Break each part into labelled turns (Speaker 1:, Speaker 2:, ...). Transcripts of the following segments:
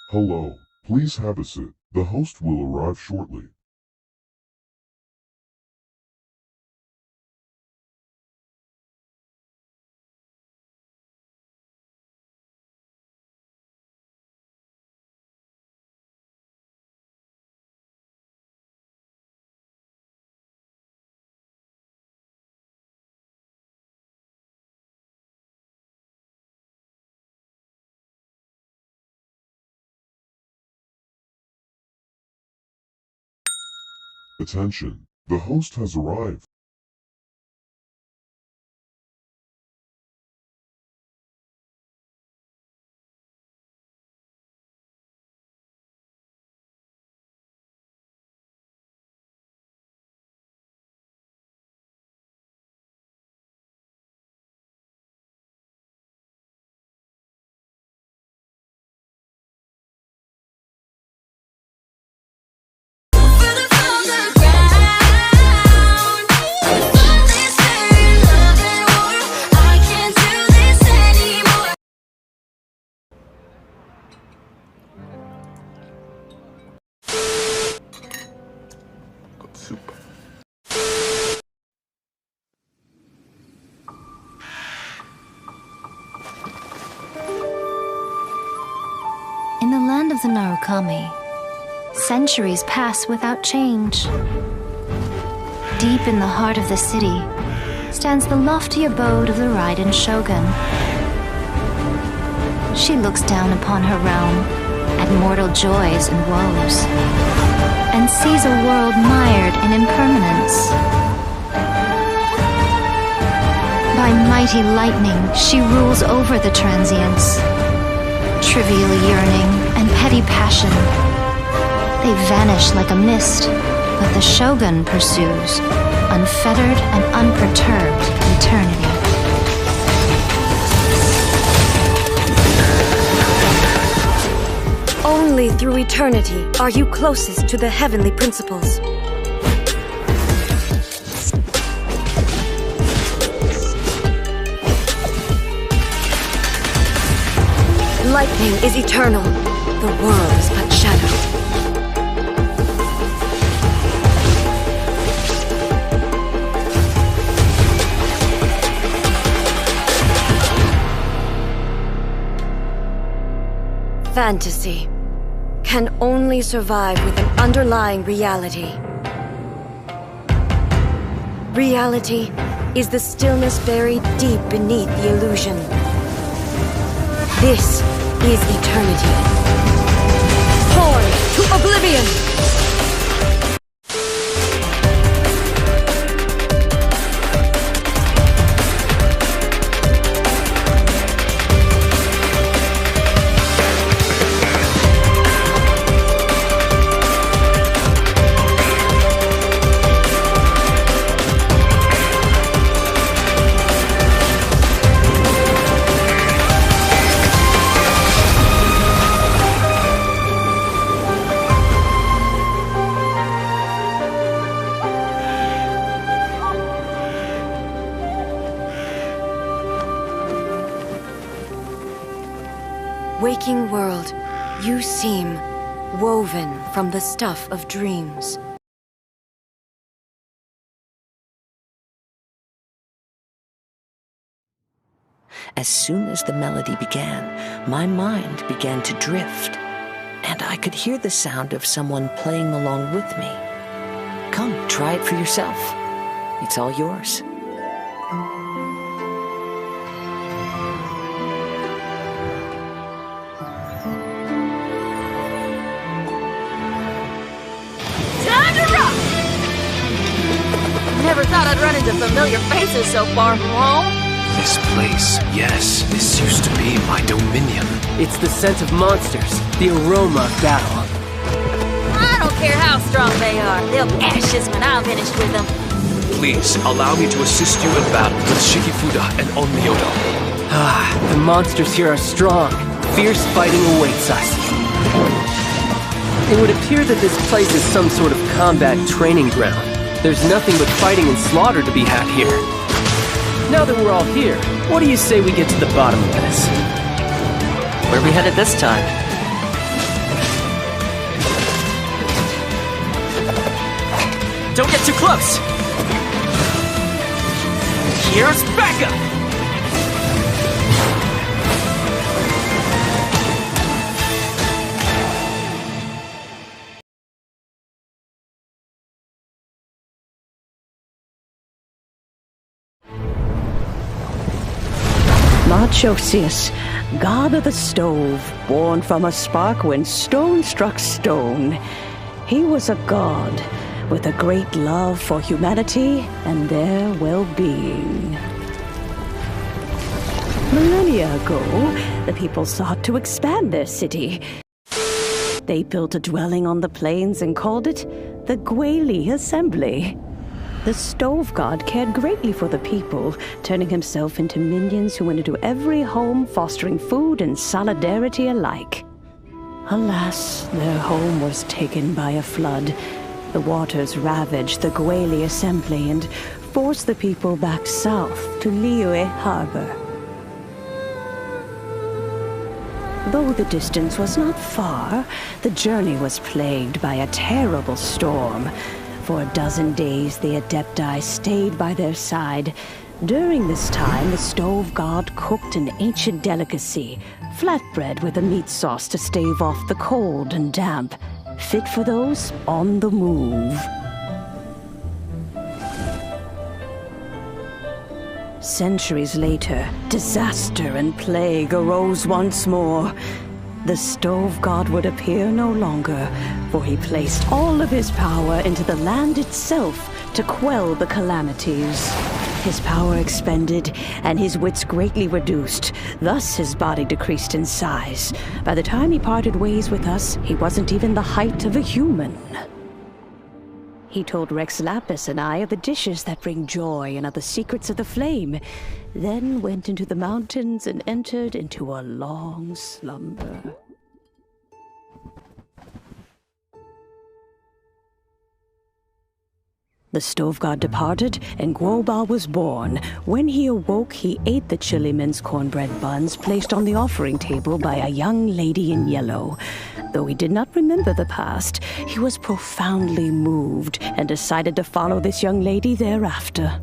Speaker 1: Hello, please have a seat. The host will arrive shortly. Attention, the host has arrived.
Speaker 2: In the land of the ℚ𝓃𝓄𝒂𝒊, centuries pass without change. Deep in the heart of the city stands the lofty abode of the Raiden Shogun. She looks down upon her realm at mortal joys and woes, and sees a world mired in impermanence. By mighty lightning, she rules over the transients. Trivial yearning and petty passion, they vanish like a mist, but the Shogun pursues, unfettered and unperturbed, eternity.
Speaker 3: Only through eternity are you closest to the heavenly principles. Lightning is eternal. The world is but shadow. Fantasy can only survive with an underlying reality. Reality is the stillness buried deep beneath the illusion. This is eternity. Torn to oblivion! Waking world, you seem woven from the stuff of dreams.
Speaker 4: As soon as the melody began, my mind began to drift, and I could hear the sound of someone playing along with me. Come, try it for yourself. It's all yours.
Speaker 5: Never thought I'd run into familiar faces so far from home.
Speaker 6: This place, yes, this used to be my dominion.
Speaker 7: It's the scent of monsters, the aroma of battle.
Speaker 5: I don't care how strong they are. They'll be ashes when I'm finished with them.
Speaker 6: Please, allow me to assist you in battle with Shikifuda and Onmyoto.
Speaker 7: Ah, the monsters here are strong. Fierce fighting awaits us. It would appear that this place is some sort of combat training ground. There's nothing but fighting and slaughter to be had here. Now that we're all here, what do you say we get to the bottom of this?
Speaker 8: Where are we headed this time?
Speaker 7: Don't get too close! Here's backup!
Speaker 4: ℚ𝓃𝒂𝒄𝒕, god of the stove, born from a spark when stone struck stone. He was a god with a great love for humanity and their well-being. Millennia ago, the people sought to expand their city. They built a dwelling on the plains and called it the ℎ𝓂𝒃 Assembly. The stove god cared greatly for the people, turning himself into minions who went into every home, fostering food and solidarity alike. Alas, their home was taken by a flood. The waters ravaged the ℎ𝓂𝒃 Assembly and forced the people back south to Liyue Harbor. Though the distance was not far, the journey was plagued by a terrible storm. For a dozen days, the Adepti stayed by their side. During this time, the stove god cooked an ancient delicacy, flatbread with a meat sauce to stave off the cold and damp, fit for those on the move. Centuries later, disaster and plague arose once more. The stove god would appear no longer, for he placed all of his power into the land itself to quell the calamities. His power expended, and his wits greatly reduced. Thus his body decreased in size. By the time he parted ways with us, he wasn't even the height of a human. He told ℎ𝓃𝒂𝒄𝒕 and I of the dishes that bring joy and of the secrets of the flame, then went into the mountains and entered into a long slumber. The stove god departed, and Guoba was born. When he awoke, he ate the chili mince cornbread buns placed on the offering table by a young lady in yellow. Though he did not remember the past, he was profoundly moved and decided to follow this young lady thereafter.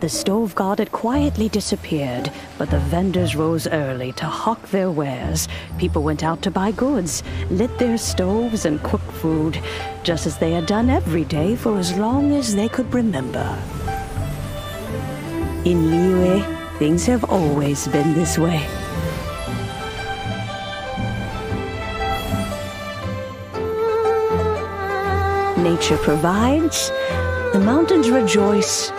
Speaker 4: The stove god had quietly disappeared, but the vendors rose early to hawk their wares. People went out to buy goods, lit their stoves, and cooked food, just as they had done every day for as long as they could remember. In Liyue, things have always been this way. Nature provides, the mountains rejoice.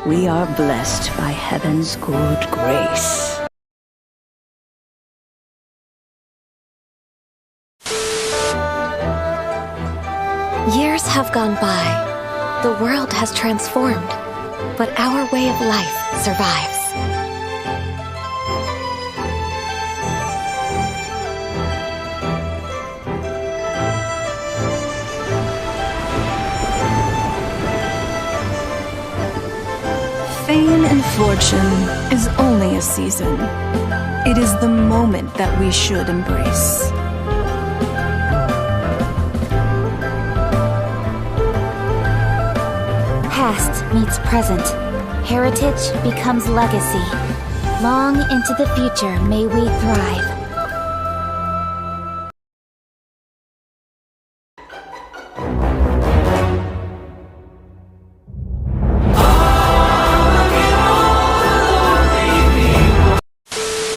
Speaker 4: We are blessed by heaven's good grace.
Speaker 2: Years have gone by. The world has transformed, but our way of life survives.
Speaker 8: Fame and fortune is only a season. It is the moment that we should embrace.
Speaker 5: Past meets present. Heritage becomes legacy. Long into the future may we thrive.